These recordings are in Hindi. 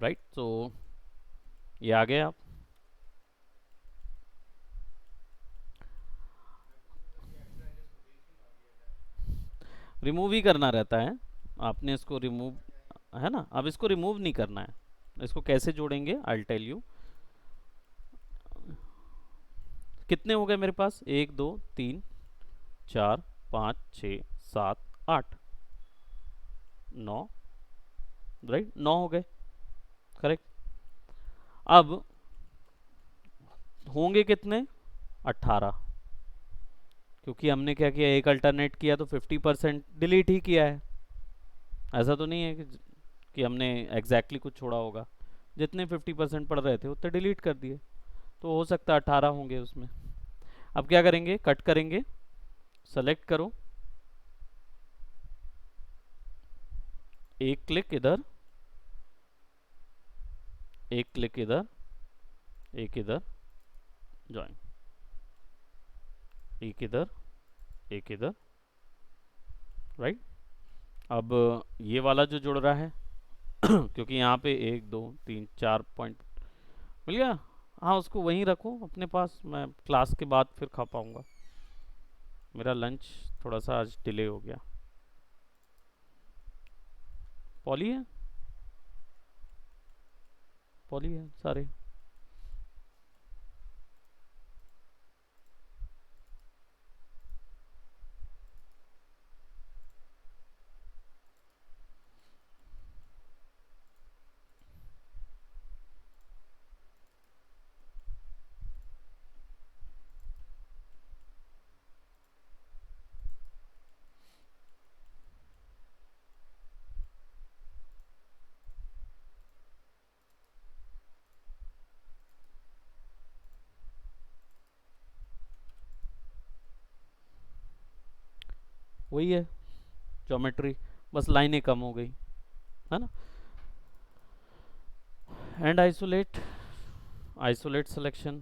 राइट। तो ये आ गए आप। रिमूव ही करना रहता है, आपने इसको रिमूव, है ना। अब इसको रिमूव नहीं करना है। इसको कैसे जोड़ेंगे, आई टेल यू। कितने हो गए मेरे पास, 1 2 3 4 5 6 7 8, 9, राइट, 9 हो गए। करेक्ट। अब होंगे कितने, 18, क्योंकि हमने क्या किया, एक अल्टरनेट किया तो 50% डिलीट ही किया है। ऐसा तो नहीं है कि हमने एग्जैक्टली कुछ छोड़ा होगा। जितने 50% पड़ रहे थे उतने डिलीट कर दिए, तो हो सकता है 18 होंगे उसमें। अब क्या करेंगे, कट करेंगे, सेलेक्ट करो, एक क्लिक इधर, एक क्लिक इधर, एक इधर, ज्वाइन, एक इधर, एक इधर, राइट। अब ये वाला जो जुड़ रहा है क्योंकि यहाँ पे 1 2 3 4 पॉइंट मिल गया। हाँ, उसको वहीं रखो अपने पास, मैं क्लास के बाद फिर खा पाऊँगा। मेरा लंच थोड़ा सा आज डिले हो गया। पॉली है, पॉली है सारे। वही है ज्योमेट्री, बस लाइनें कम हो गई, है ना। And isolate, isolate selection.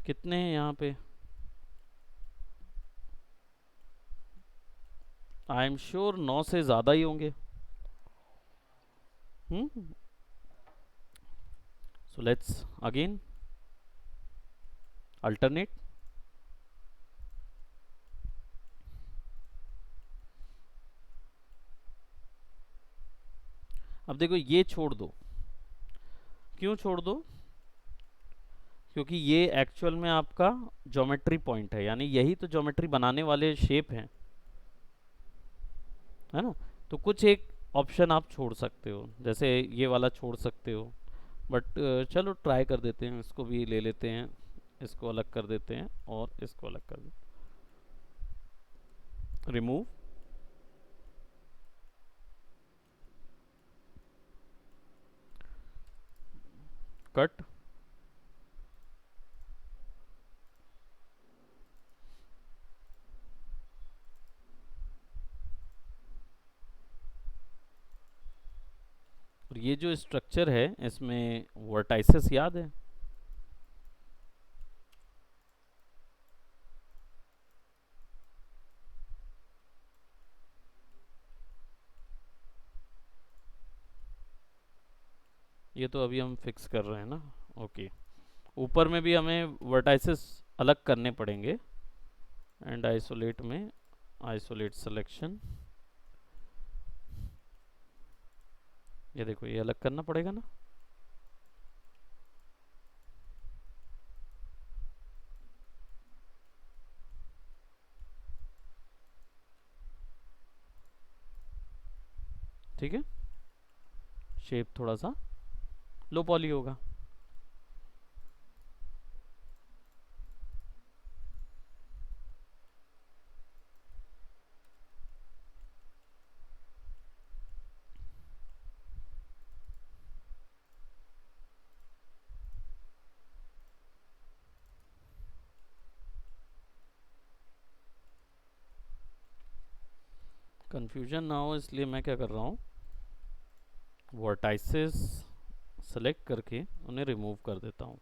कितने हैं यहाँ पे, आई एम श्योर 9 से ज़्यादा ही होंगे। So let's again alternate. अब देखो ये छोड़ दो, क्यों छोड़ दो, क्योंकि ये एक्चुअल में आपका ज्योमेट्री पॉइंट है, यानी यही तो ज्योमेट्री बनाने वाले शेप हैं, है ना। तो कुछ एक ऑप्शन आप छोड़ सकते हो, जैसे ये वाला छोड़ सकते हो, बट चलो ट्राई कर देते हैं, इसको भी ले लेते हैं, इसको अलग कर देते हैं और इसको अलग कर देते हैं, रिमूव, कट। और ये जो स्ट्रक्चर है इसमें वर्टाइसेस याद है, ये तो अभी हम फिक्स कर रहे हैं ना। ओके, ऊपर में भी हमें वर्टाइसेस अलग करने पड़ेंगे। एंड आइसोलेट में आइसोलेट सिलेक्शन, ये देखो ये अलग करना पड़ेगा ना। ठीक है, शेप थोड़ा सा लो पॉली होगा। कंफ्यूजन ना हो इसलिए मैं क्या कर रहा हूँ, वर्टाइसेस सेलेक्ट करके उन्हें रिमूव कर देता हूँ।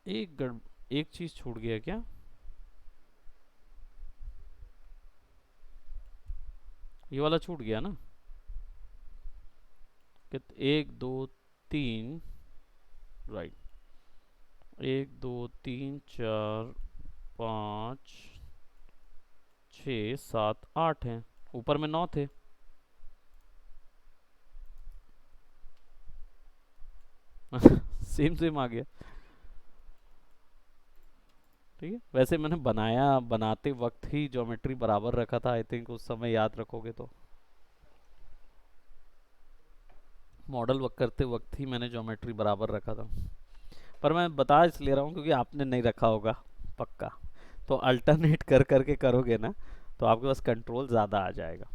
एक चीज छूट गया क्या? ये वाला छूट गया ना? एक दो तीन, राइट। एक दो तीन चार पाँच छ सात आठ हैं, ऊपर में 9 थे। सेम सेम आ गया। ठीक है, वैसे मैंने बनाते वक्त ही ज्योमेट्री बराबर रखा था, आई थिंक उस समय याद रखोगे तो। मॉडल वर्क करते वक्त ही मैंने ज्योमेट्री बराबर रखा था। पर मैं बता इसलिए रहा हूँ क्योंकि आपने नहीं रखा होगा पक्का। तो अल्टरनेट कर करके करोगे ना, तो आपके पास कंट्रोल ज़्यादा आ जाएगा,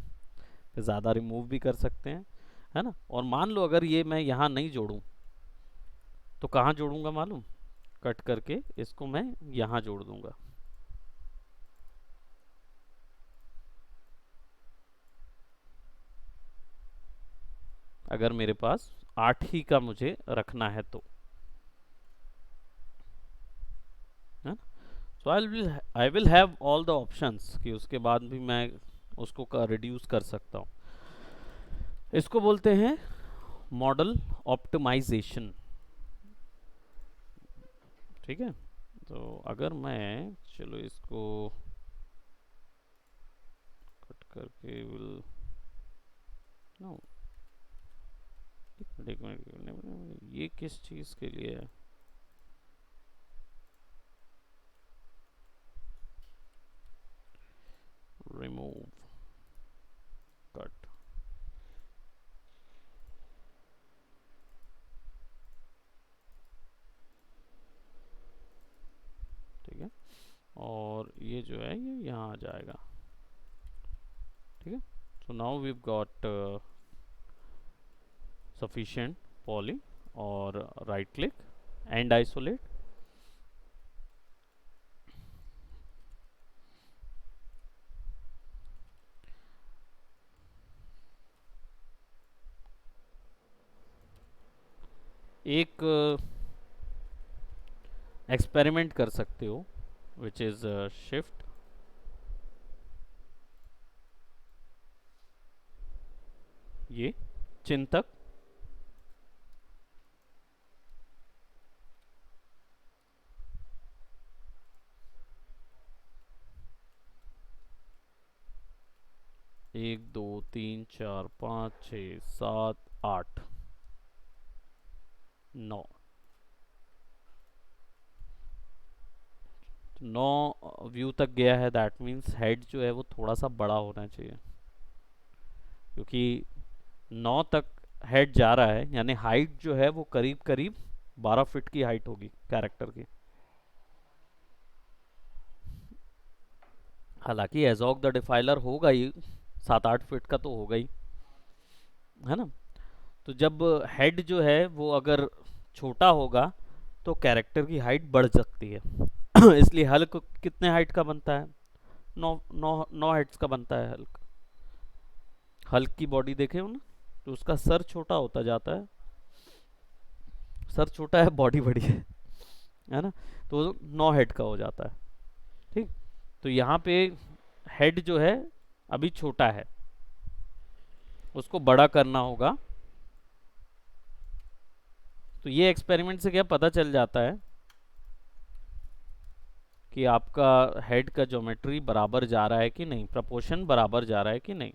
फिर ज़्यादा रिमूव भी कर सकते हैं, है ना। और मान लो अगर ये मैं यहाँ नहीं जोड़ूँ तो कहाँ जोड़ूंगा मालूम? कट करके इसको मैं यहाँ जोड़ दूंगा। अगर मेरे पास 8 ही का मुझे रखना है तो, है। So I will have all the options कि उसके बाद भी मैं उसको रिड्यूस कर सकता हूँ। इसको बोलते हैं मॉडल ऑप्टिमाइजेशन। ठीक है, तो अगर मैं, चलो इसको कट करके विल, नो, एक मिनट, ये किस चीज़ के लिए है? Remove, cut. ठीक है, और ये जो है ये यहाँ आ जाएगा। ठीक है, so now we've got sufficient poly, और right click and isolate। एक एक्सपेरिमेंट कर सकते हो, विच इज शिफ्ट, ये चिंतक, एक दो तीन चार पाँच छ सात आठ नौ, 9 व्यू तक गया है। दैट मीन्स हेड जो है वो थोड़ा सा बड़ा होना चाहिए, क्योंकि 9 तक हेड जा रहा है, यानी हाइट जो है वो करीब करीब 12 फीट की हाइट होगी कैरेक्टर की। हालांकि एजॉग द डिफाइलर होगा ही 7-8 फीट का तो होगा ही, है ना। तो जब हेड जो है वो अगर छोटा होगा तो कैरेक्टर की हाइट बढ़ सकती है। इसलिए हल्क कितने हाइट का बनता है? 9 हाइट्स का बनता है हल्क। हल्क की बॉडी देखे हो ना, तो उसका सर छोटा होता जाता है, सर छोटा है बॉडी बड़ी है ना। तो 9 हेड का हो जाता है। ठीक, तो यहाँ पे हेड जो है अभी छोटा है, उसको बड़ा करना होगा। तो ये एक्सपेरिमेंट से क्या पता चल जाता है कि आपका हेड का ज्योमेट्री बराबर जा रहा है कि नहीं, प्रपोर्शन बराबर जा रहा है कि नहीं।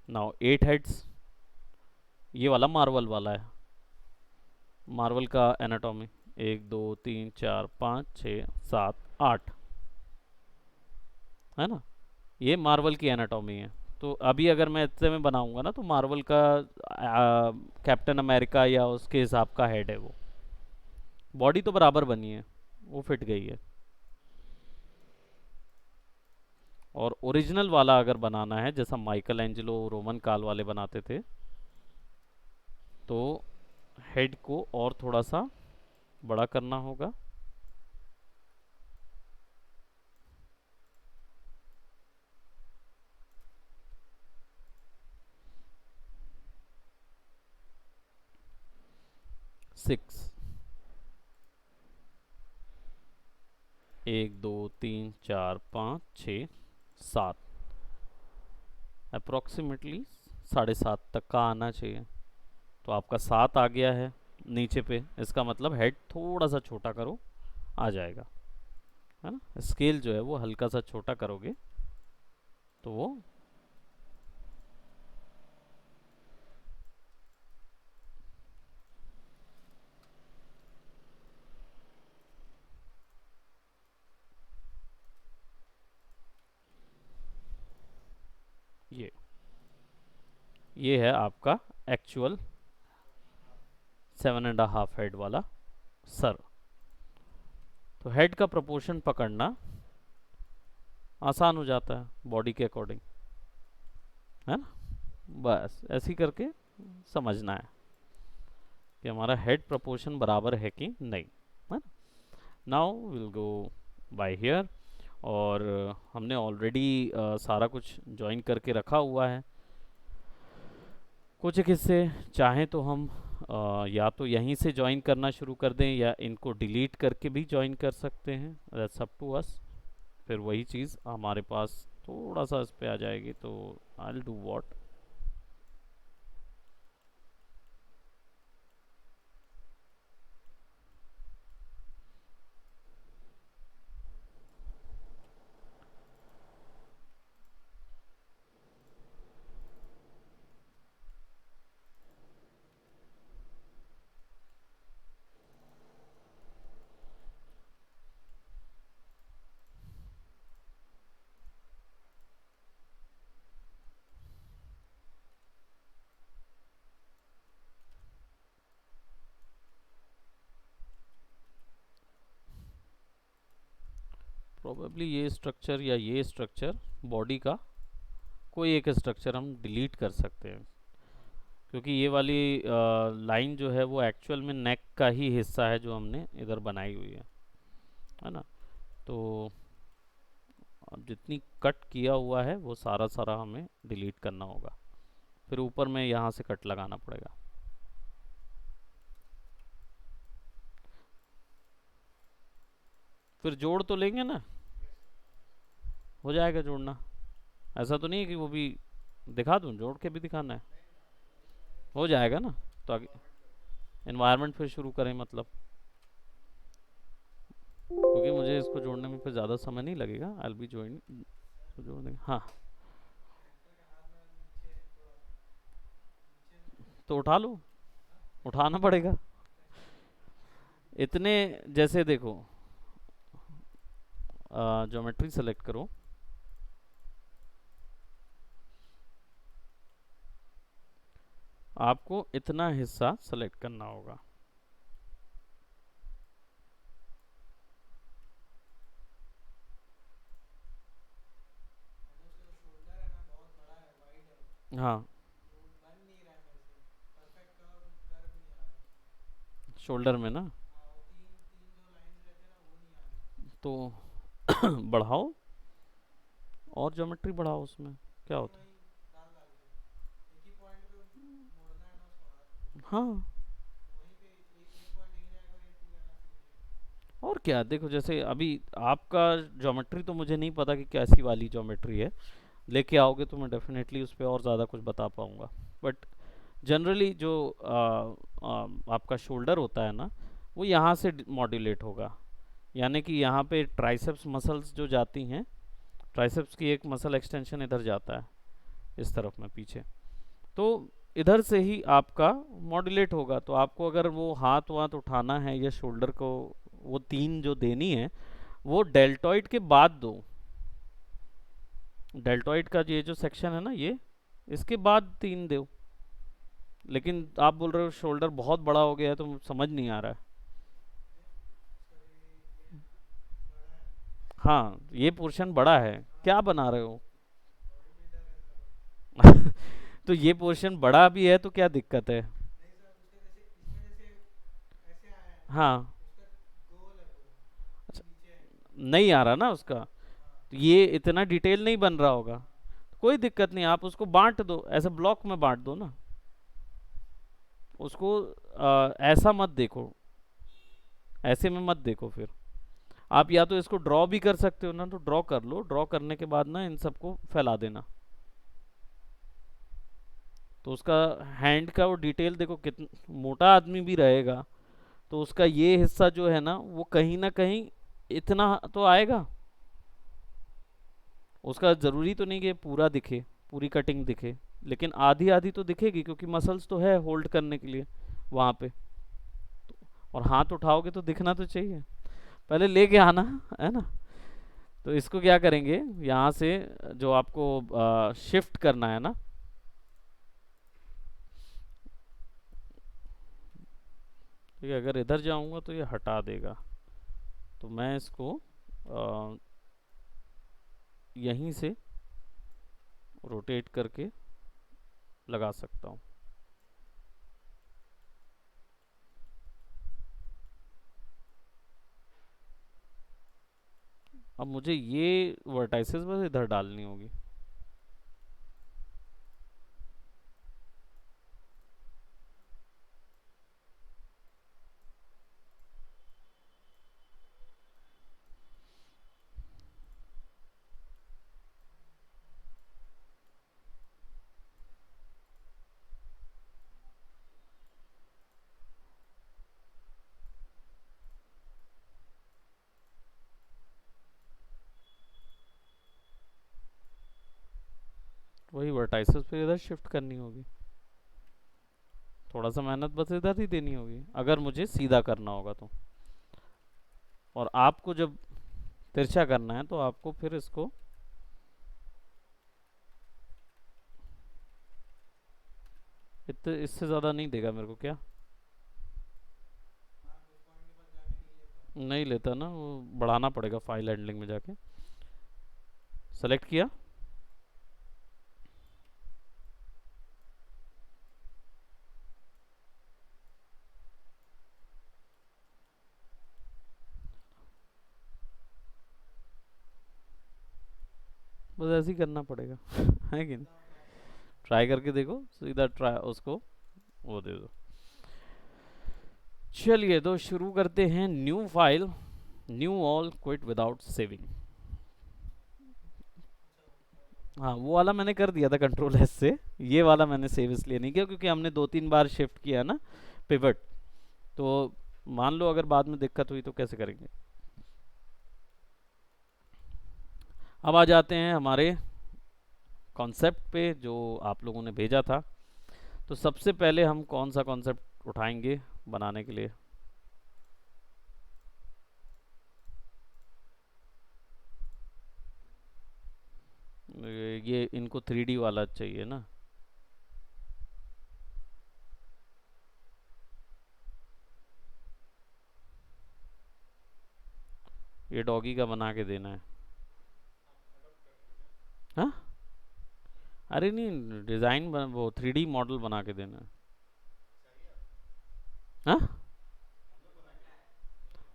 नाउ 8 हेड्स, ये वाला मार्वल वाला है, मार्वल का एनाटॉमी। 1 2 3 4 5 6 7 8, है ना। ये मार्वल की एनाटॉमी है। तो अभी अगर मैं इससे में बनाऊंगा ना, तो मार्वल का कैप्टन अमेरिका या उसके हिसाब का हेड है वो। बॉडी तो बराबर बनी है, वो फिट गई है। और ओरिजिनल वाला अगर बनाना है, जैसा माइकल एंजेलो रोमन काल वाले बनाते थे, तो हेड को और थोड़ा सा बड़ा करना होगा। 6, 1 2 3 4 5 6 7, अप्रोक्सीमेटली 7.5 तक का आना चाहिए। तो आपका 7 आ गया है नीचे पे, इसका मतलब हेड थोड़ा सा छोटा करो, आ जाएगा, है ना। स्केल जो है वो हल्का सा छोटा करोगे तो वो ये ये है आपका एक्चुअल 7.5 हेड वाला सर। तो हेड का प्रोपोर्शन पकड़ना आसान हो जाता है बॉडी के अकॉर्डिंग, है ना। बस ऐसे ही करके समझना है कि हमारा हेड प्रोपोर्शन बराबर है कि नहीं, है ना। Now will go by here, और हमने ऑलरेडी सारा कुछ ज्वाइन करके रखा हुआ है। कुछ एक हिस्से चाहें तो हम या तो यहीं से ज्वाइन करना शुरू कर दें या इनको डिलीट करके भी ज्वाइन कर सकते हैं, दैट्स अप टू अस। फिर वही चीज़ हमारे पास थोड़ा सा इस पे आ जाएगी, तो I will do what, probably ये स्ट्रक्चर या ये स्ट्रक्चर बॉडी का कोई एक स्ट्रक्चर हम डिलीट कर सकते हैं, क्योंकि ये वाली लाइन जो है वो एक्चुअल में नेक का ही हिस्सा है जो हमने इधर बनाई हुई है ना। तो अब जितनी कट किया हुआ है वो सारा सारा हमें डिलीट करना होगा, फिर ऊपर में यहाँ से कट लगाना पड़ेगा। फिर जोड़ तो लेंगे ना, हो जाएगा जोड़ना। ऐसा तो नहीं है कि वो भी दिखा दूँ, जोड़ के भी दिखाना है, हो जाएगा ना। तो आगे एनवायरनमेंट फिर शुरू करें, मतलब क्योंकि मुझे इसको जोड़ने में फिर ज़्यादा समय नहीं लगेगा, आई बी जोइन जोड़ देंगे। हाँ तो उठा लो, उठाना पड़ेगा इतने। जैसे देखो, ज्योमेट्री सेलेक्ट करो, आपको इतना हिस्सा सेलेक्ट करना होगा। हाँ शोल्डर में ना, तो बढ़ाओ और ज्योमेट्री बढ़ाओ, उसमें क्या होता है। हाँ और क्या, देखो जैसे अभी आपका ज्योमेट्री तो मुझे नहीं पता कि कैसी वाली ज्योमेट्री है, लेके आओगे तो मैं डेफिनेटली उस पर और ज़्यादा कुछ बता पाऊँगा। बट जनरली जो आपका शोल्डर होता है ना, वो यहाँ से मॉड्यूलेट होगा, यानी कि यहाँ पे ट्राइसेप्स मसल्स जो जाती हैं, ट्राइसेप्स की एक मसल एक्सटेंशन इधर जाता है इस तरफ में पीछे, तो इधर से ही आपका मॉड्यूलेट होगा। तो आपको अगर वो हाथ वाथ उठाना है या शोल्डर को वो 3 जो देनी है, वो डेल्टॉइड के बाद दो। डेल्टॉइड का ये जो सेक्शन है ना, ये इसके बाद 3 दो। लेकिन आप बोल रहे हो शोल्डर बहुत बड़ा हो गया है, तो समझ नहीं आ रहा है। हाँ ये पोर्शन बड़ा है, क्या बना रहे हो। तो ये पोर्शन बड़ा भी है तो क्या दिक्कत है। हाँ अच्छा, नहीं आ रहा ना उसका, तो ये इतना डिटेल नहीं बन रहा होगा, कोई दिक्कत नहीं, आप उसको बांट दो, ऐसे ब्लॉक में बांट दो ना। उसको ऐसा मत देखो, ऐसे में मत देखो। फिर आप या तो इसको ड्रॉ भी कर सकते हो ना, तो ड्रॉ कर लो, ड्रॉ करने के बाद ना इन सबको फैला देना। तो उसका हैंड का वो डिटेल देखो, कितना मोटा आदमी भी रहेगा तो उसका ये हिस्सा जो है ना वो कहीं ना कहीं इतना तो आएगा। उसका ज़रूरी तो नहीं कि पूरा दिखे, पूरी कटिंग दिखे, लेकिन आधी आधी तो दिखेगी क्योंकि मसल्स तो है होल्ड करने के लिए वहाँ पे। और हाथ उठाओगे तो दिखना तो चाहिए, पहले लेके आना, है ना। तो इसको क्या करेंगे, यहाँ से जो आपको शिफ्ट करना है ना, ठीक है, अगर इधर जाऊँगा तो ये हटा देगा, तो मैं इसको यहीं से रोटेट करके लगा सकता हूँ। अब मुझे ये वर्टाइसेस बस इधर डालनी होगी। वही वर्टाइसेस पे इधर शिफ्ट करनी होगी, थोड़ा सा मेहनत बस इधर ही देनी होगी अगर मुझे सीधा करना होगा तो। और आपको जब तिरछा करना है तो आपको फिर इसको इतने, इससे ज़्यादा नहीं देगा मेरे को क्या, नहीं लेता ना वो, बढ़ाना पड़ेगा फाइल हैंडलिंग में जाके। सेलेक्ट किया, बस ऐसे ही करना पड़ेगा है कि नहीं। ट्राई करके देखो, सीधा ट्राई उसको वो दे दो। चलिए तो शुरू करते हैं, new file, knew all quit without saving. हाँ वो वाला मैंने कर दिया था कंट्रोल एस से, ये वाला मैंने सेव इसलिए नहीं किया क्योंकि हमने 2-3 बार शिफ्ट किया ना पिवट, तो मान लो अगर बाद में दिक्कत हुई तो कैसे करेंगे। अब आ जाते हैं हमारे कॉन्सेप्ट पे जो आप लोगों ने भेजा था। तो सबसे पहले हम कौन सा कॉन्सेप्ट उठाएंगे बनाने के लिए। ये इनको 3D वाला चाहिए ना। ये डॉगी का बना के देना है। हाँ, अरे नहीं, डिज़ाइन वो 3D मॉडल बना के देना है। हाँ,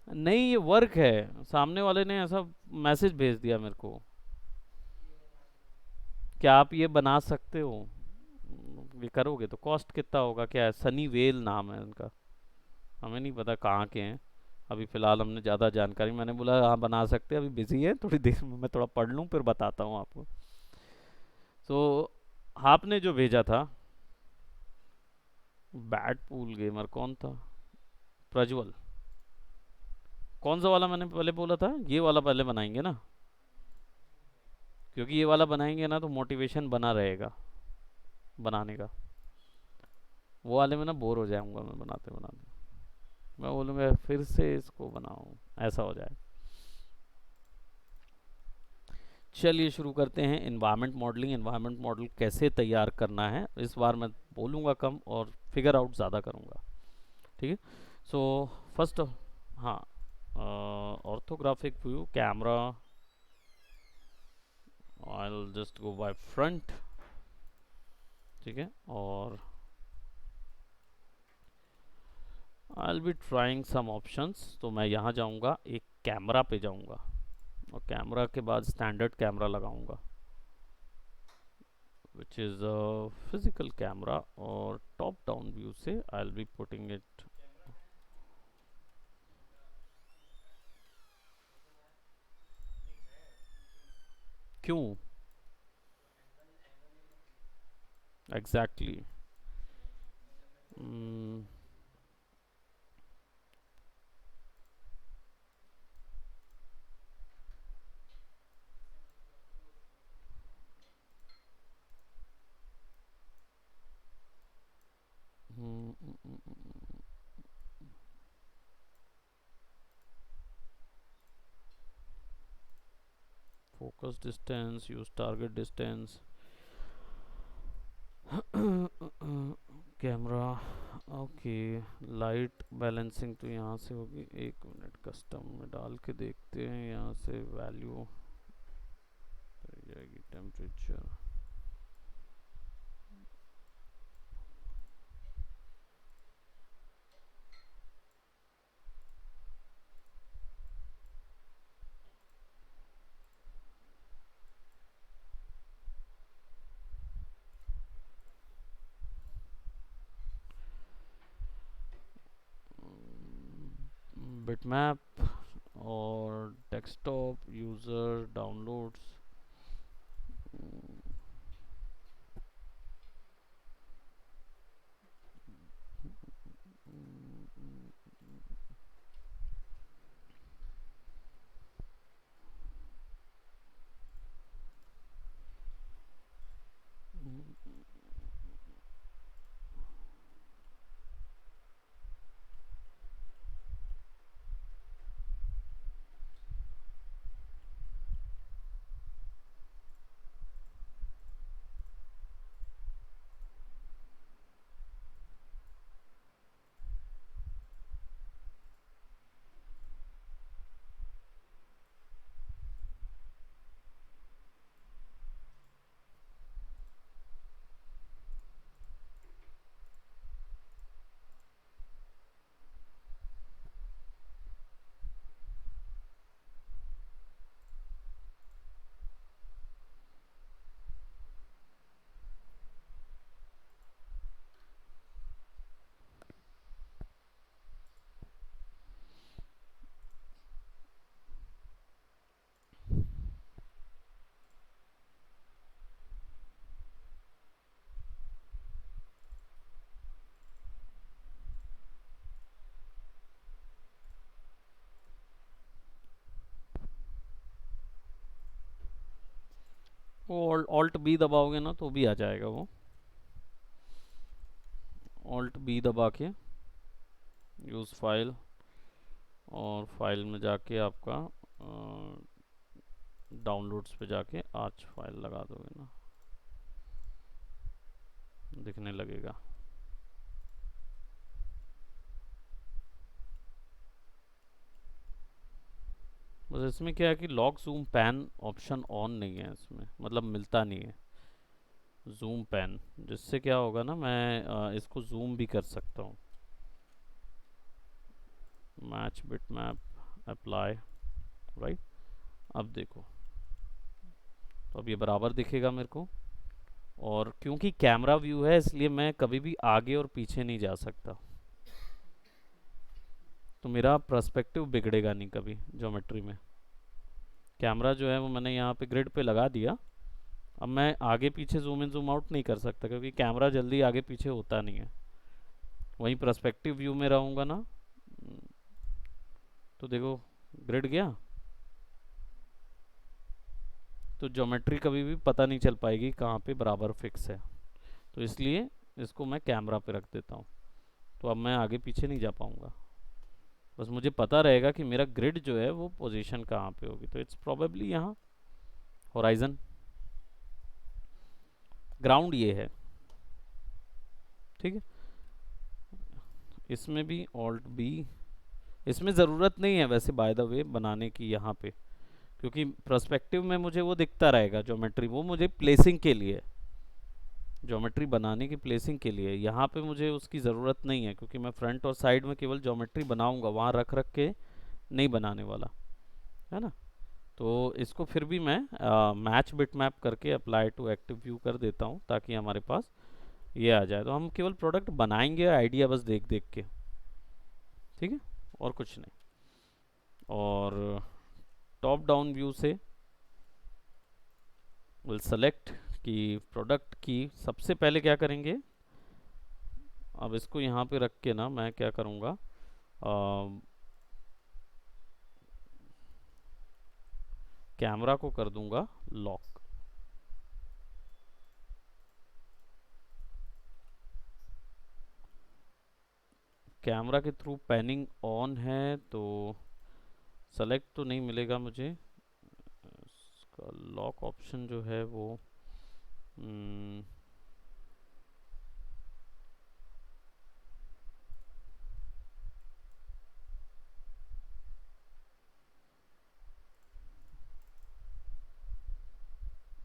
नहीं ये वर्क है, सामने वाले ने ऐसा मैसेज भेज दिया मेरे को, क्या आप ये बना सकते हो, ये करोगे तो कॉस्ट कितना होगा, क्या है, सनी वेल नाम है उनका, हमें नहीं पता कहाँ के हैं। अभी फ़िलहाल हमने ज़्यादा जानकारी, मैंने बोला हाँ बना सकते हैं, अभी बिज़ी है, थोड़ी देर में मैं थोड़ा पढ़ लूँ फिर बताता हूँ आपको। तो आपने जो भेजा था, बैट पूल गेमर कौन था, प्रज्वल, कौन सा वाला मैंने पहले बोला था, ये वाला पहले बनाएंगे ना, क्योंकि ये वाला बनाएंगे ना तो मोटिवेशन बना रहेगा बनाने का। वो वाले में ना बोर हो जाऊंगा मैं बनाते बनाते, मैं बोलूँगा फिर से इसको बनाऊँ, ऐसा हो जाए। चलिए शुरू करते हैं, इन्वायरमेंट मॉडलिंग। इन्वायरमेंट मॉडल कैसे तैयार करना है इस बार मैं बोलूँगा कम और फिगर आउट ज़्यादा करूँगा, ठीक है। सो फर्स्ट, हाँ, orthographic view camera, I will just go by front, ठीक है। और I will be trying some options, तो मैं यहाँ जाऊँगा, एक कैमरा पे जाऊँगा और कैमरा के बाद स्टैंडर्ड कैमरा लगाऊंगा, which is a physical camera और top down view से I'll be putting it. क्यों? Exactly. mm, mm, mm, mm, mm. Focus distance, use target distance. Camera okay. Light balancing तो यहाँ से होगी. एक मिनट, कस्टम में डाल के देखते हैं. यहाँ से वैल्यू जाएगी. टेम्परेचर बिटमैप और डेस्कटॉप यूज़र डाउनलोड्स. वो ऑल्ट बी दबाओगे ना तो भी आ जाएगा. वो ऑल्ट बी दबा के यूज़ फाइल, और फाइल में जाके आपका डाउनलोड्स पे जाके आर्च फाइल लगा दोगे ना, दिखने लगेगा. बस इसमें क्या है कि lock zoom pan option on नहीं है इसमें, मतलब मिलता नहीं है जूम पैन, जिससे क्या होगा ना, मैं इसको जूम भी कर सकता हूँ. Match bit map apply, right. अब देखो, तो अब ये बराबर दिखेगा मेरे को. और क्योंकि कैमरा व्यू है इसलिए मैं कभी भी आगे और पीछे नहीं जा सकता, तो मेरा पर्सपेक्टिव बिगड़ेगा नहीं कभी ज्योमेट्री में. कैमरा जो है वो मैंने यहाँ पे ग्रिड पे लगा दिया. अब मैं आगे पीछे जूम इन जूम आउट नहीं कर सकता क्योंकि कैमरा जल्दी आगे पीछे होता नहीं है. वहीं पर्सपेक्टिव व्यू में रहूँगा ना, तो देखो ग्रिड गया, तो ज्योमेट्री कभी भी पता नहीं चल पाएगी कहाँ पे बराबर फिक्स है. तो इसलिए इसको मैं कैमरा पे रख देता हूँ. तो अब मैं आगे पीछे नहीं जा पाऊँगा, बस मुझे पता रहेगा कि मेरा ग्रिड जो है वो पोजीशन कहाँ पे होगी. तो इट्स प्रोबेबली यहाँ होराइजन. ग्राउंड ये है, ठीक है. इसमें भी ऑल्ट बी. इसमें ज़रूरत नहीं है वैसे बाय द वे बनाने की यहाँ पे, क्योंकि पर्सपेक्टिव में मुझे वो दिखता रहेगा ज्योमेट्री. वो मुझे प्लेसिंग के लिए, ज्योमेट्री बनाने की प्लेसिंग के लिए. यहाँ पे मुझे उसकी ज़रूरत नहीं है क्योंकि मैं फ्रंट और साइड में केवल ज्योमेट्री बनाऊंगा, वहाँ रख रख के नहीं बनाने वाला है ना. तो इसको फिर भी मैं मैच बिटमैप करके अप्लाई टू एक्टिव व्यू कर देता हूँ ताकि हमारे पास ये आ जाए। तो हम केवल प्रोडक्ट बनाएंगे आइडिया बस देख देख के, ठीक है, और कुछ नहीं। और टॉप डाउन व्यू से विल सेलेक्ट कि प्रोडक्ट की सबसे पहले क्या करेंगे। अब इसको यहाँ पे रख के ना मैं क्या करूँगा, कैमरा को कर दूंगा लॉक। कैमरा के थ्रू पैनिंग ऑन है तो सेलेक्ट तो नहीं मिलेगा मुझे, इसका लॉक ऑप्शन जो है वो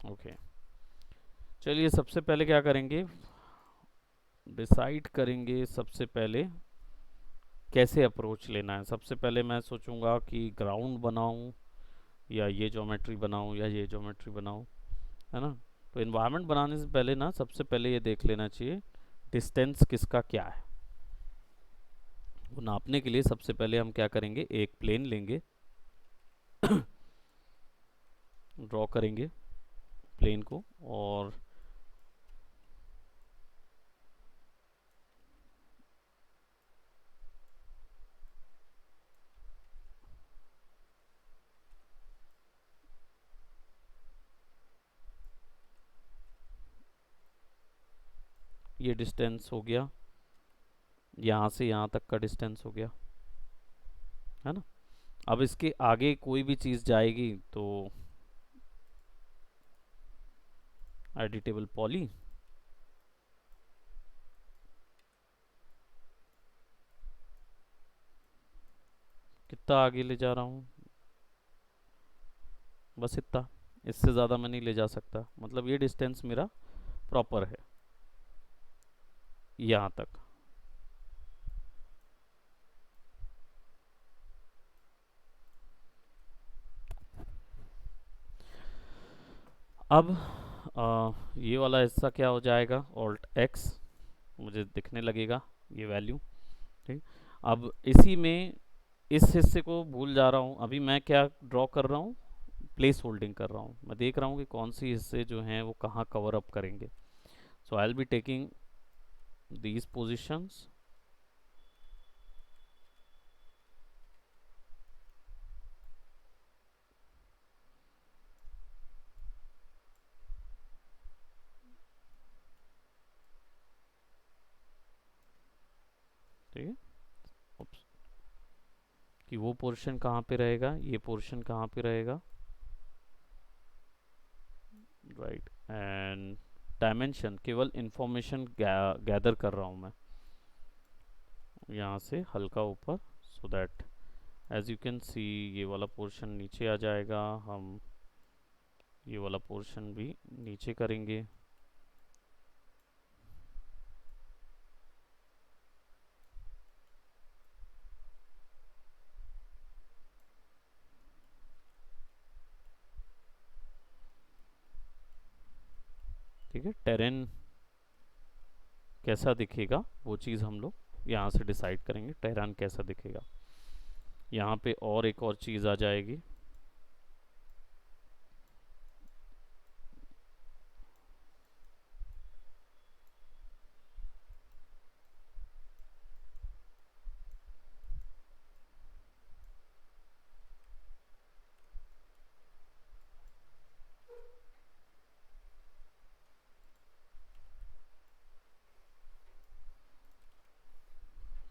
ओके। चलिए सबसे पहले क्या करेंगे, डिसाइड करेंगे सबसे पहले कैसे अप्रोच लेना है। सबसे पहले मैं सोचूंगा कि ग्राउंड बनाऊं या ये ज्योमेट्री बनाऊं या ये ज्योमेट्री बनाऊं, है ना। तो इन्वायरमेंट बनाने से पहले ना सबसे पहले ये देख लेना चाहिए डिस्टेंस किसका क्या है। वो नापने के लिए सबसे पहले हम क्या करेंगे, एक प्लेन लेंगे, ड्रॉ करेंगे प्लेन को, और ये डिस्टेंस हो गया, यहाँ से यहाँ तक का डिस्टेंस हो गया, है ना। अब इसके आगे कोई भी चीज़ जाएगी तो एडिटेबल पॉली, कितना आगे ले जा रहा हूँ, बस इतना, इससे ज़्यादा मैं नहीं ले जा सकता। मतलब ये डिस्टेंस मेरा प्रॉपर है यहाँ तक। अब ये वाला हिस्सा क्या हो जाएगा, ऑल्ट एक्स, मुझे दिखने लगेगा ये वैल्यू, ठीक। अब इसी में इस हिस्से को भूल जा रहा हूँ, अभी मैं क्या ड्रॉ कर रहा हूँ, प्लेस होल्डिंग कर रहा हूँ। मैं देख रहा हूँ कि कौन सी हिस्से जो हैं वो कहाँ कवर अप करेंगे। So I will be taking these positions, ठीक है। Oops, कि वो पोर्शन कहाँ पे रहेगा, ये पोर्शन कहाँ पे रहेगा, राइट। एंड डायमेंशन केवल इंफॉर्मेशन गैदर कर रहा हूँ मैं यहाँ से हल्का ऊपर, so that as you can see ये वाला पोर्शन नीचे आ जाएगा। हम ये वाला पोर्शन भी नीचे करेंगे, ठीक है। टेरेन कैसा दिखेगा वो चीज़ हम लोग यहाँ से डिसाइड करेंगे, टेरेन कैसा दिखेगा। यहाँ पे और एक और चीज़ आ जाएगी,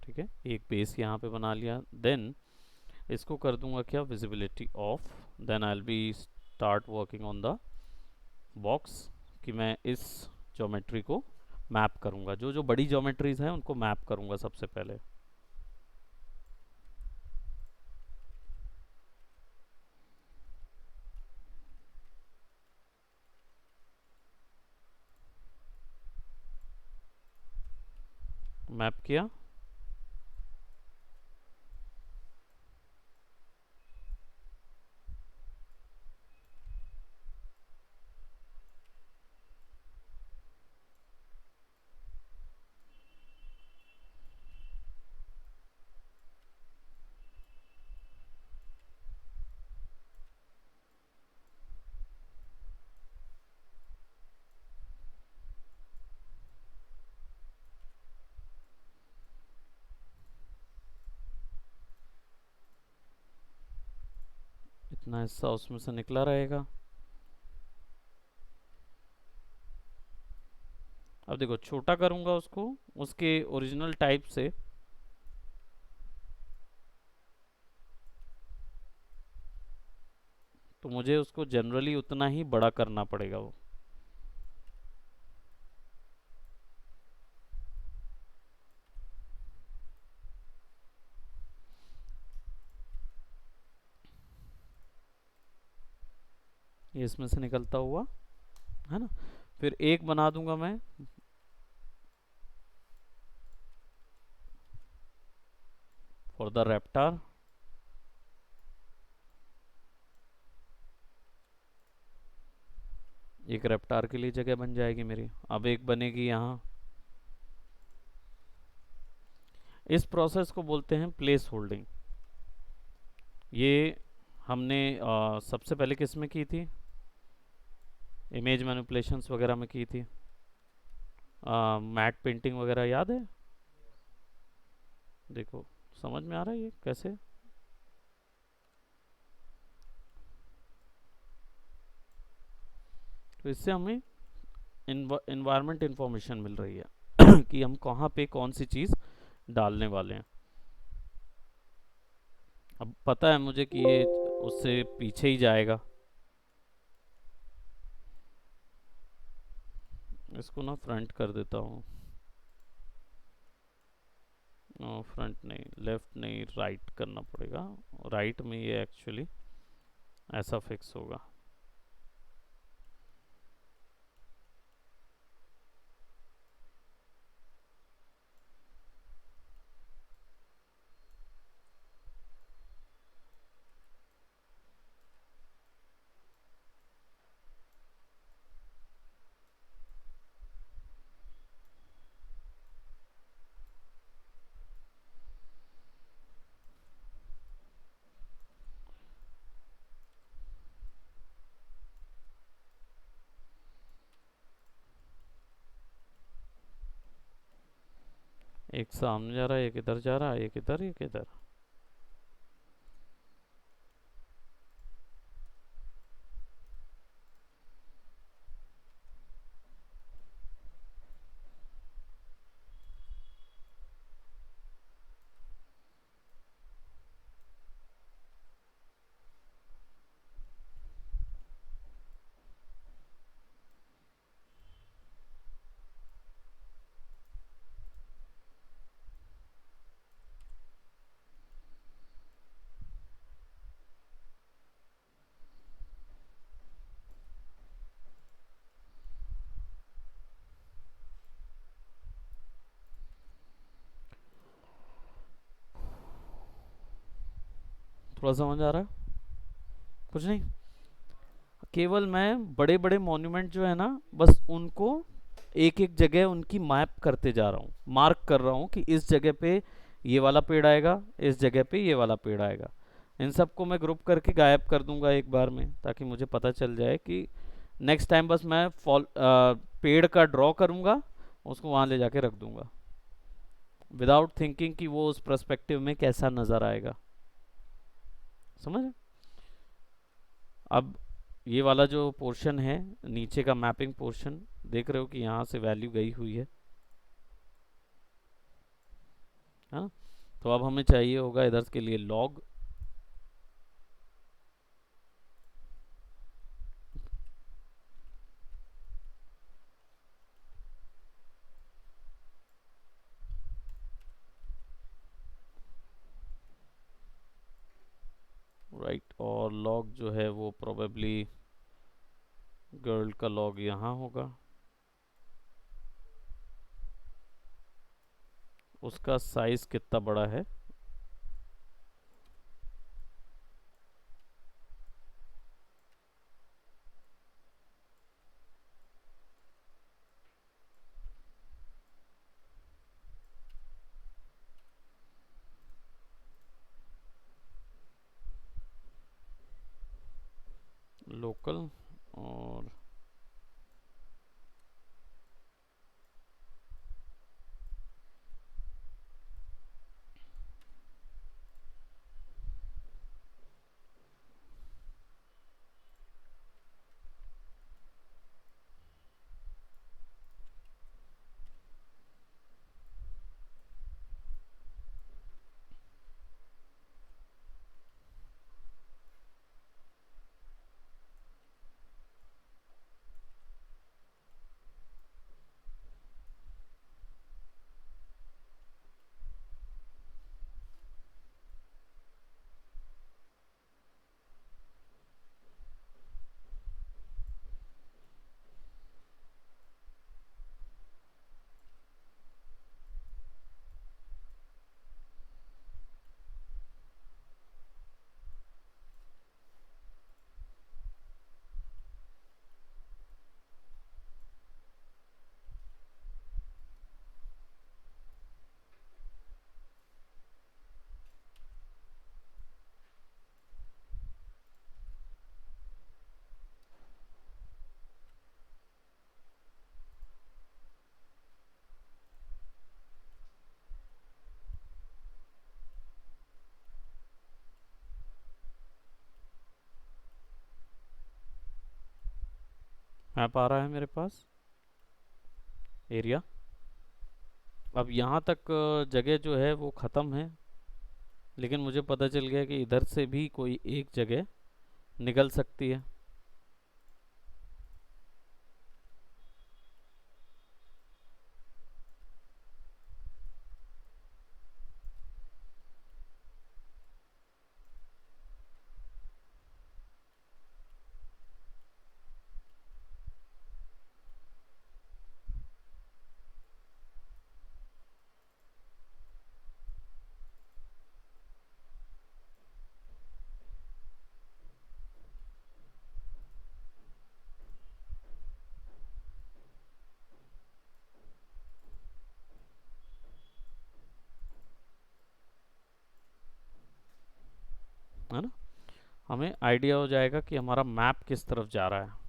ठीक है। एक बेस यहाँ पे बना लिया, देन इसको कर दूंगा क्या, visibility off. Then I will be start working on the box, कि मैं इस ज्योमेट्री को मैप करूंगा, जो जो बड़ी ज्योमेट्रीज हैं उनको मैप करूंगा सबसे पहले। मैप किया, इतना हिस्सा उसमें से निकला रहेगा। अब देखो छोटा करूंगा उसको उसके ओरिजिनल टाइप से, तो मुझे उसको जनरली उतना ही बड़ा करना पड़ेगा वो। ये इसमें से निकलता हुआ है ना। फिर एक बना दूंगा मैं फॉर द रेप्टार। एक रेप्टार के लिए जगह बन जाएगी मेरी। अब एक बनेगी यहाँ। इस प्रोसेस को बोलते हैं प्लेस होल्डिंग। ये हमने सबसे पहले किस में की थी, इमेज मैनिपुलेशंस वगैरह में की थी। मैट पेंटिंग वगैरह याद है। देखो समझ में आ रहा है ये कैसे। तो इससे हमें इन्वायरमेंट इंफॉर्मेशन मिल रही है कि हम कहाँ पे कौन सी चीज़ डालने वाले हैं। अब पता है मुझे कि ये उससे पीछे ही जाएगा। इसको ना फ्रंट कर देता हूँ। फ्रंट नहीं, लेफ्ट नहीं, राइट करना पड़ेगा। राइट में ये एक्चुअली ऐसा फिक्स होगा। एक सामने जा रहा है, एक इधर जा रहा है, एक इधर, एक इधर। थोड़ा समझ आ रहा है। कुछ नहीं, केवल मैं बड़े बड़े मॉन्यूमेंट जो है ना, बस उनको एक एक जगह उनकी मैप करते जा रहा हूँ, मार्क कर रहा हूँ कि इस जगह पे ये वाला पेड़ आएगा, इस जगह पे ये वाला पेड़ आएगा। इन सबको मैं ग्रुप करके गायब कर दूंगा एक बार में, ताकि मुझे पता चल जाए कि नेक्स्ट टाइम बस मैं पेड़ का ड्रॉ करूंगा, उसको वहां ले जाके रख दूंगा, विदाउट थिंकिंग कि वो उस पर्सपेक्टिव में कैसा नज़र आएगा। समझ। अब ये वाला जो पोर्शन है नीचे का मैपिंग पोर्शन, देख रहे हो कि यहाँ से वैल्यू गई हुई है। हाँ, तो अब हमें चाहिए होगा इधर के लिए लॉग। राइट, और लॉग जो है वो प्रोबेबली गर्ल का लॉग यहाँ होगा। उसका साइज कितना बड़ा है, लोकल। और मैप आ रहा है मेरे पास एरिया। अब यहाँ तक जगह जो है वो ख़त्म है, लेकिन मुझे पता चल गया कि इधर से भी कोई एक जगह निकल सकती है। है ना, हमें आइडिया हो जाएगा कि हमारा मैप किस तरफ जा रहा है।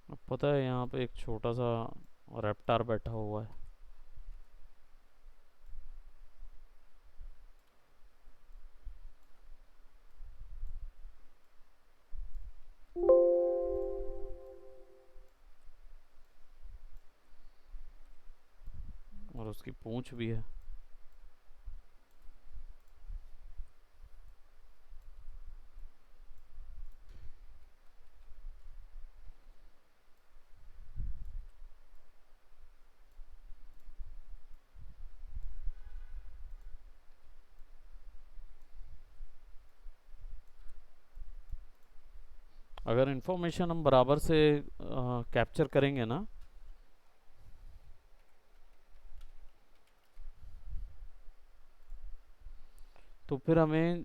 अब पता है यहाँ पे एक छोटा सा रेप्टार बैठा हुआ है। और उसकी पूंछ भी है। अगर इंफॉर्मेशन हम बराबर से कैप्चर करेंगे ना, तो फिर हमें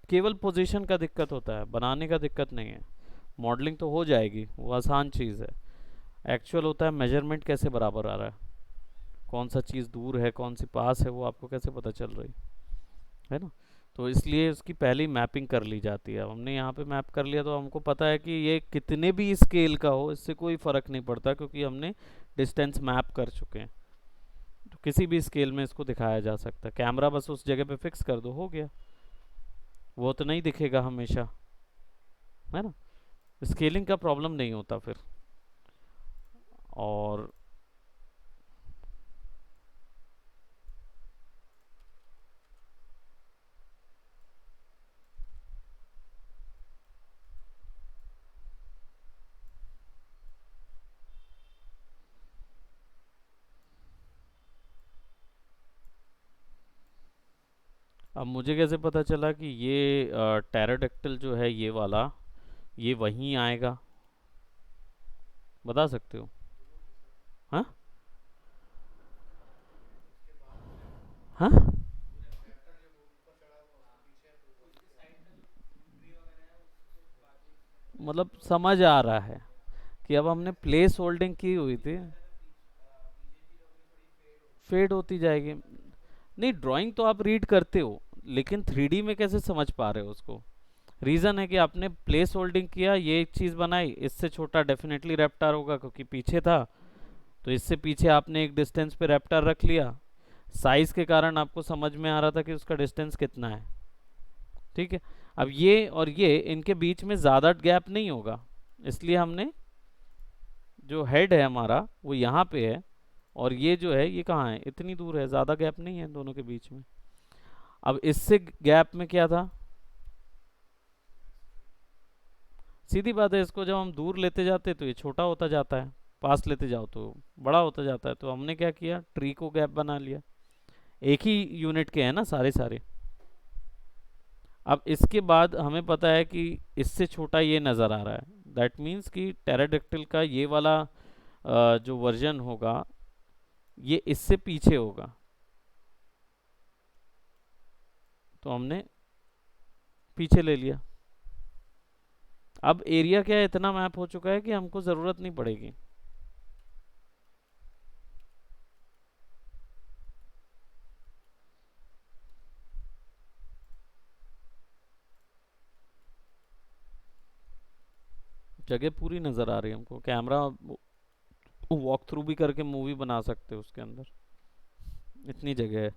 केवल पोजीशन का दिक्कत होता है, बनाने का दिक्कत नहीं है। मॉडलिंग तो हो जाएगी, वो आसान चीज़ है। एक्चुअल होता है मेजरमेंट कैसे बराबर आ रहा है, कौन सा चीज़ दूर है कौन सी पास है, वो आपको कैसे पता चल रही है ना। तो इसलिए उसकी पहली मैपिंग कर ली जाती है। अब हमने यहाँ पे मैप कर लिया तो हमको पता है कि ये कितने भी स्केल का हो, इससे कोई फ़र्क नहीं पड़ता, क्योंकि हमने डिस्टेंस मैप कर चुके हैं। तो किसी भी स्केल में इसको दिखाया जा सकता है। कैमरा बस उस जगह पे फिक्स कर दो, हो गया। वो तो नहीं दिखेगा हमेशा, है ना। स्केलिंग का प्रॉब्लम नहीं होता फिर। और अब मुझे कैसे पता चला कि ये टेराडक्टिल जो है ये वाला, ये वहीं आएगा, बता सकते हो? हाँ, हाँ, मतलब समझ आ रहा है कि अब हमने प्लेस होल्डिंग की हुई थी, फेड होती जाएगी। नहीं, ड्राइंग तो आप रीड करते हो, लेकिन थ्री डी में कैसे समझ पा रहे हो उसको? रीज़न है कि आपने प्लेस होल्डिंग किया, ये एक चीज़ बनाई, इससे छोटा डेफिनेटली रैप्टार होगा क्योंकि पीछे था, तो इससे पीछे आपने एक डिस्टेंस पे रैप्टार रख लिया। साइज़ के कारण आपको समझ में आ रहा था कि उसका डिस्टेंस कितना है, ठीक है। अब ये और ये, इनके बीच में ज़्यादा गैप नहीं होगा, इसलिए हमने जो हेड है हमारा वो यहाँ पे है, और ये जो है ये कहाँ है, इतनी दूर है, ज़्यादा गैप नहीं है दोनों के बीच में। अब इससे गैप में क्या था, सीधी बात है, इसको जब हम दूर लेते जाते तो ये छोटा होता जाता है, पास लेते जाओ तो बड़ा होता जाता है। तो हमने क्या किया, ट्री को गैप बना लिया, एक ही यूनिट के हैं ना सारे सारे। अब इसके बाद हमें पता है कि इससे छोटा ये नज़र आ रहा है, दैट मीन्स कि टेराडेक्टिल का ये वाला जो वर्जन होगा ये इससे पीछे होगा। तो हमने पीछे ले लिया। अब एरिया क्या है, इतना मैप हो चुका है कि हमको ज़रूरत नहीं पड़ेगी। जगह पूरी नज़र आ रही है हमको, कैमरा वॉक थ्रू भी करके मूवी बना सकते हो उसके अंदर, इतनी जगह है।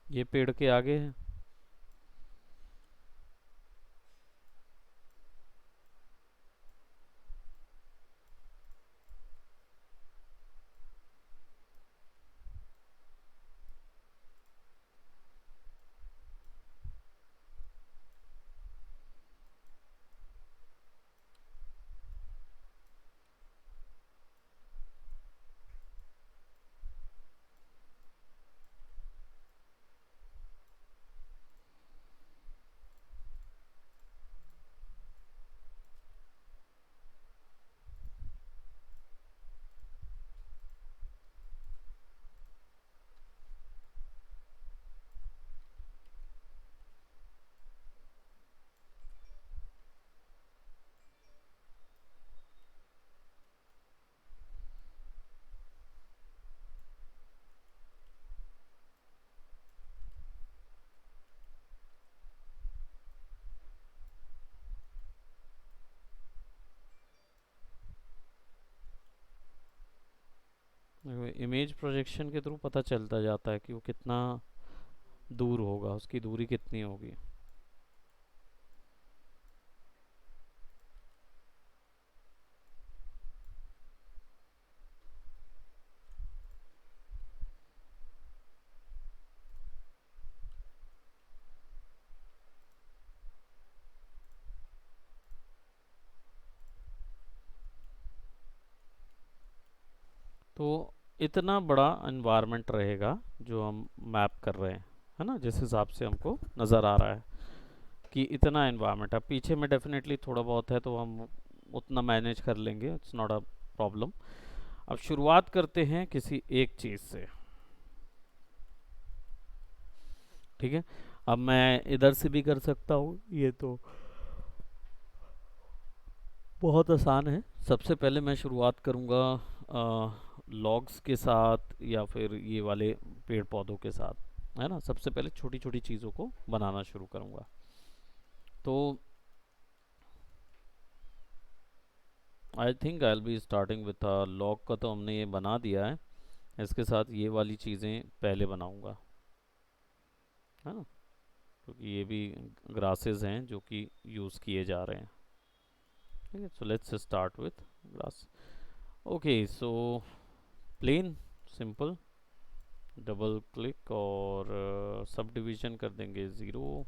ये पेड़ के आगे है। इमेज प्रोजेक्शन के थ्रू पता चलता जाता है कि वो कितना दूर होगा, उसकी दूरी कितनी होगी। तो इतना बड़ा एनवायरनमेंट रहेगा जो हम मैप कर रहे हैं, है ना, जिस हिसाब से हमको नज़र आ रहा है कि इतना एनवायरनमेंट है। पीछे में डेफिनेटली थोड़ा बहुत है तो हम उतना मैनेज कर लेंगे, इट्स नॉट अ प्रॉब्लम। अब शुरुआत करते हैं किसी एक चीज़ से, ठीक है। अब मैं इधर से भी कर सकता हूँ, ये तो बहुत आसान है। सबसे पहले मैं शुरुआत करूँगा लॉग्स के साथ या फिर ये वाले पेड़ पौधों के साथ, है ना। सबसे पहले छोटी छोटी चीज़ों को बनाना शुरू करूँगा। तो I think I will be starting with log का तो हमने ये बना दिया है, इसके साथ ये वाली चीज़ें पहले बनाऊँगा, है ना, क्योंकि ये भी ग्रासेस हैं जो कि यूज़ किए जा रहे हैं। ठीक है, so let's start with grass. Okay, so plain simple double click और सब डिवीजन कर देंगे 0।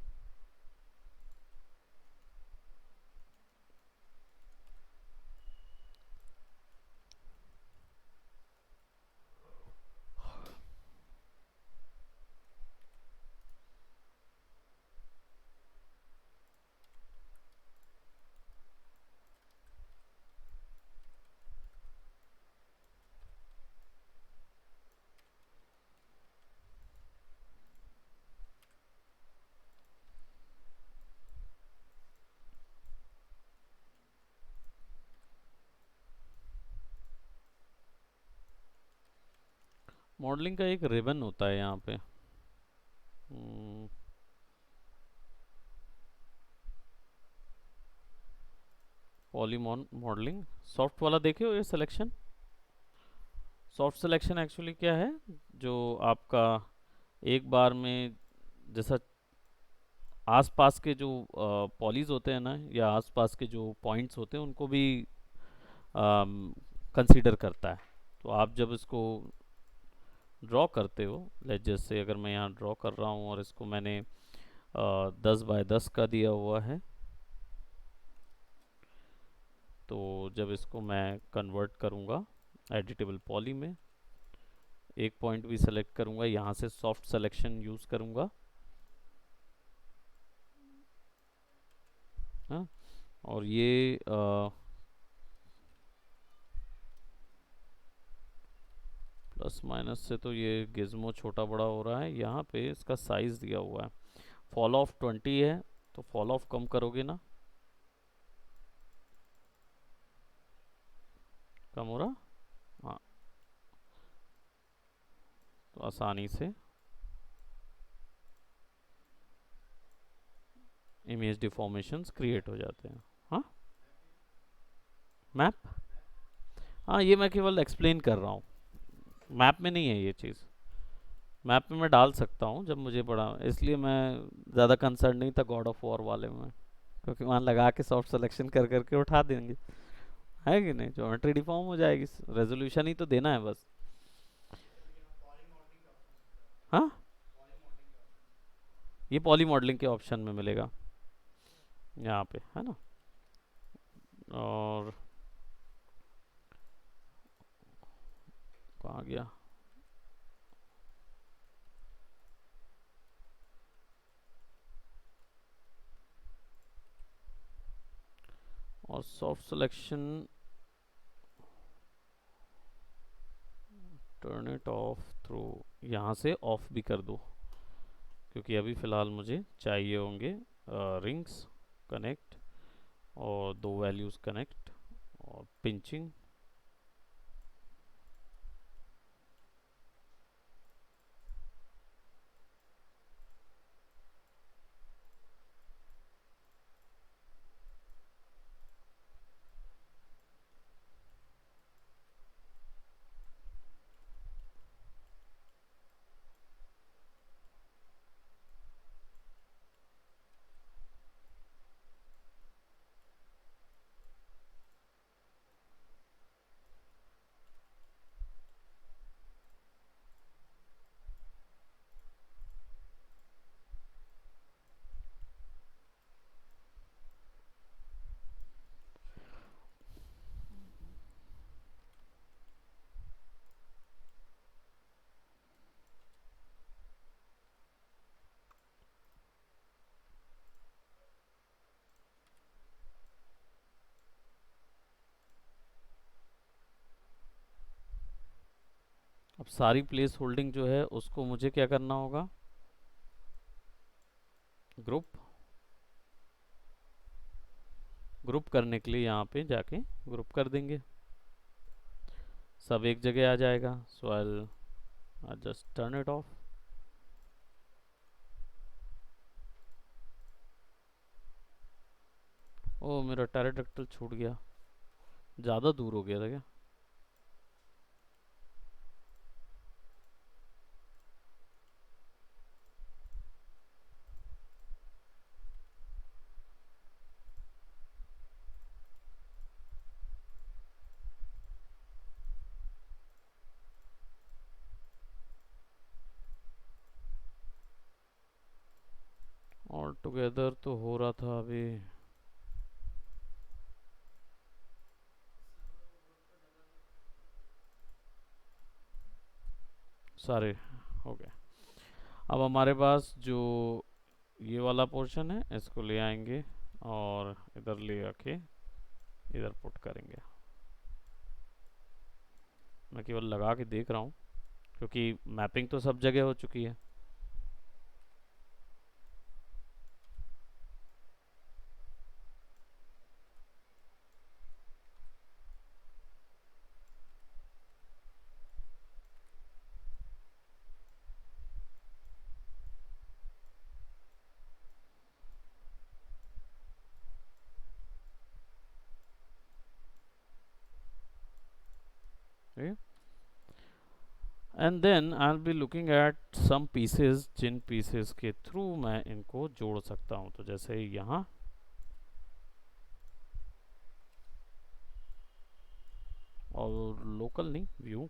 मॉडलिंग का एक रिबन होता है यहाँ पे। पॉलीमॉन मॉडलिंग सॉफ्ट वाला देखे हो ये सिलेक्शन। सॉफ्ट सिलेक्शन एक्चुअली क्या है, जो आपका एक बार में जैसा आसपास के जो पॉलीज होते हैं ना, या आसपास के जो पॉइंट्स होते हैं उनको भी कंसीडर करता है। तो आप जब इसको ड्रॉ करते हो, लेट जैसे अगर मैं यहाँ ड्रॉ कर रहा हूँ और इसको मैंने 10 बाय 10 का दिया हुआ है, तो जब इसको मैं कन्वर्ट करूँगा एडिटेबल पॉली में, एक पॉइंट भी सेलेक्ट करूँगा, यहाँ से सॉफ्ट सिलेक्शन यूज़ करूँगा। हाँ, और ये प्लस माइनस से तो ये गिज्मो छोटा बड़ा हो रहा है। यहाँ पे इसका साइज दिया हुआ है, फॉल ऑफ 20 है, तो फॉल ऑफ कम करोगे ना, कम हो रहा। हाँ, तो आसानी से इमेज डिफॉर्मेशंस क्रिएट हो जाते हैं। हाँ, मैप, हाँ ये मैं केवल एक्सप्लेन कर रहा हूँ, मैप में नहीं है ये चीज़। मैप में मैं डाल सकता हूँ जब मुझे पड़ा, इसलिए मैं ज़्यादा कंसर्न नहीं था गॉड ऑफ वॉर वाले में, क्योंकि वहाँ लगा के सॉफ्ट सिलेक्शन कर करके उठा देंगे, है कि नहीं, ज्योमेट्री डिफॉर्म हो जाएगी, रेजोल्यूशन ही तो देना है बस। हाँ, ये पॉली मॉडलिंग के ऑप्शन में मिलेगा यहाँ पे, है ना। और कहाँ गया, और soft selection turn it of through, यहाँ से ऑफ भी कर दो, क्योंकि अभी फ़िलहाल मुझे चाहिए होंगे रिंग्स कनेक्ट और दो वैल्यूज़ कनेक्ट और पिंचिंग। अब सारी प्लेस होल्डिंग जो है उसको मुझे क्या करना होगा, ग्रुप, ग्रुप करने के लिए यहाँ पे जाके ग्रुप कर देंगे, सब एक जगह आ जाएगा। So I just turn it off. ओ मेरा टेराडक्टल छूट गया, ज़्यादा दूर हो गया था क्या। ऑल टुगेदर तो हो रहा था अभी, सारे हो गए। अब हमारे पास जो ये वाला पोर्शन है इसको ले आएंगे और इधर ले आके इधर पुट करेंगे। मैं केवल लगा के देख रहा हूँ, क्योंकि मैपिंग तो सब जगह हो चुकी है। ठीक है। And then I will be looking at some pieces जिन पीसेस के थ्रू मैं इनको जोड़ सकता हूँ। तो जैसे यहाँ, और लोकल नहीं, व्यू,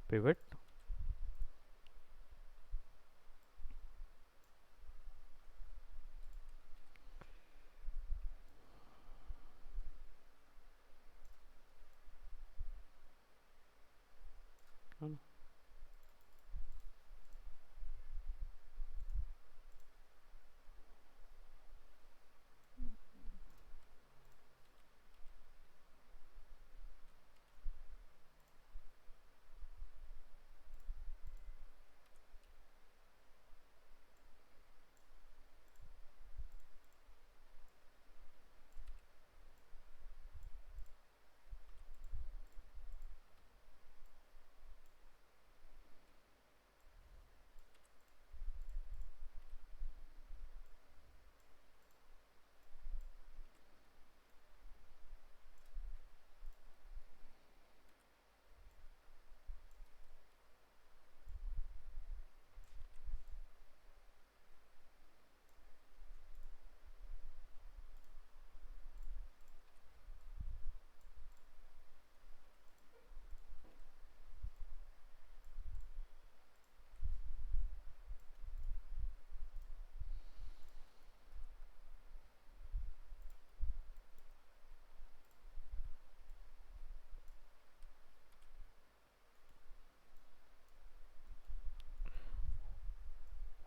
पिवट।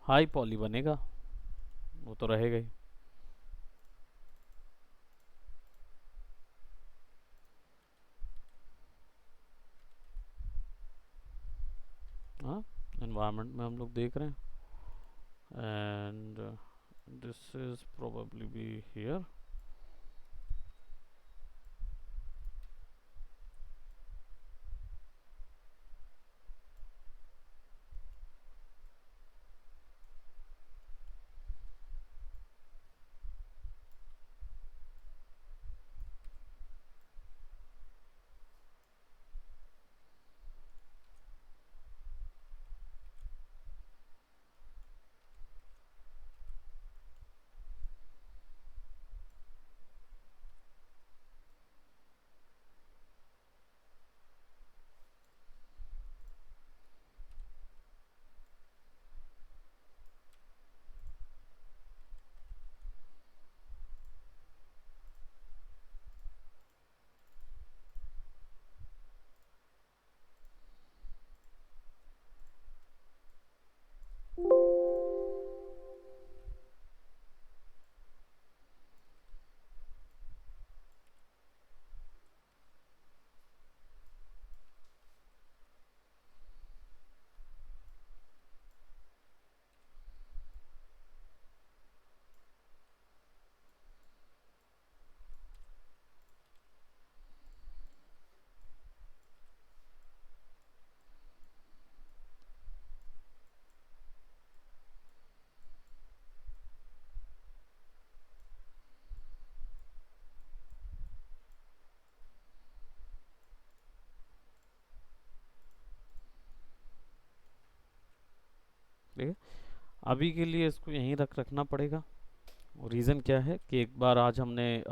हाई पॉली बनेगा, वो तो रहेगा ही। हाँ, एनवायरनमेंट में हम लोग देख रहे हैं, and this is probably be here. अभी के लिए इसको यहीं रखना पड़ेगा। रीज़न क्या है कि एक बार आज हमने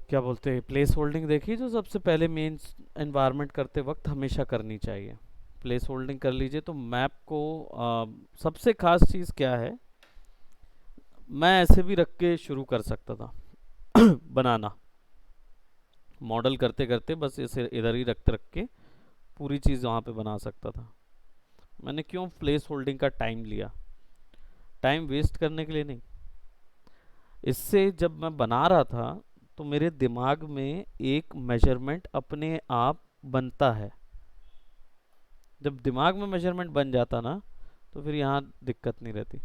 क्या बोलते हैं प्लेस होल्डिंग देखी, जो सबसे पहले मेन एनवायरनमेंट करते वक्त हमेशा करनी चाहिए। प्लेस होल्डिंग कर लीजिए तो मैप को सबसे खास चीज़ क्या है, मैं ऐसे भी रख के शुरू कर सकता था बनाना, मॉडल करते करते बस इसे इधर ही रख के पूरी चीज़ वहाँ पे बना सकता था। मैंने क्यों प्लेस होल्डिंग का टाइम लिया, टाइम वेस्ट करने के लिए नहीं। इससे जब मैं बना रहा था तो मेरे दिमाग में एक मेजरमेंट अपने आप बनता है। जब दिमाग में मेजरमेंट बन जाता ना तो फिर यहाँ दिक्कत नहीं रहती।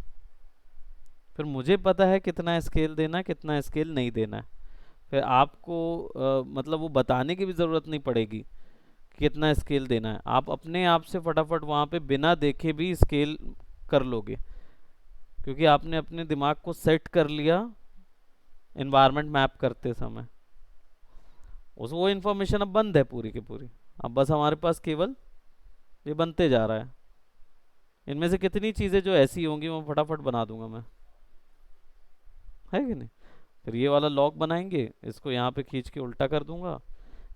फिर मुझे पता है कितना स्केल देना है, कितना स्केल नहीं देना है। फिर आपको मतलब वो बताने की भी ज़रूरत नहीं पड़ेगी कि कितना स्केल देना है। आप अपने आप से फटाफट वहाँ पे बिना देखे भी स्केल कर लोगे, क्योंकि आपने अपने दिमाग को सेट कर लिया इन्वायरमेंट मैप करते समय। उस वो इन्फॉर्मेशन अब बंद है पूरी की पूरी। अब बस हमारे पास केवल ये बनते जा रहा है। इनमें से कितनी चीज़ें जो ऐसी होंगी वो फटाफट बना दूंगा मैं, है कि नहीं। फिर ये वाला लॉक बनाएंगे, इसको यहाँ पे खींच के उल्टा कर दूंगा।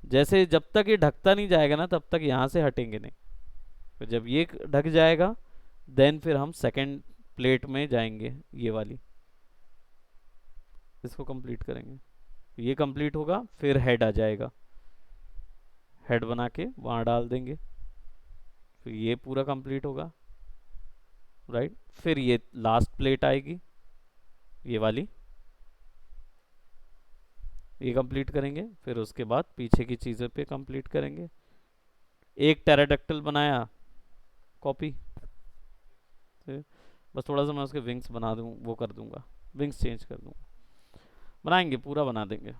जैसे जब तक ये ढकता नहीं जाएगा ना तब तक यहाँ से हटेंगे नहीं। फिर जब ये ढक जाएगा देन फिर हम सेकंड प्लेट में जाएंगे, ये वाली, इसको कंप्लीट करेंगे। ये कंप्लीट होगा फिर हेड आ जाएगा, हेड बना के वहाँ डाल देंगे। फिर ये पूरा कंप्लीट होगा, राइट। फिर ये लास्ट प्लेट आएगी, ये वाली, ये कंप्लीट करेंगे। फिर उसके बाद पीछे की चीज़ों पे कंप्लीट करेंगे। एक टेराडक्टल बनाया कॉपी, बस थोड़ा सा मैं उसके विंग्स बना दूँ, वो कर दूंगा, विंग्स चेंज कर दूंगा। बनाएंगे, पूरा बना देंगे,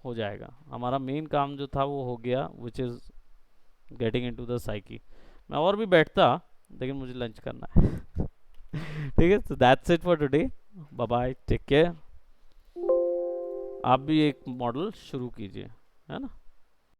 हो जाएगा। हमारा मेन काम जो था वो हो गया, which is getting into the psyche. मैं और भी बैठता लेकिन मुझे लंच करना है ठीक है, तो that's it for today. Bye bye, take care. आप भी एक मॉडल शुरू कीजिए, है ना।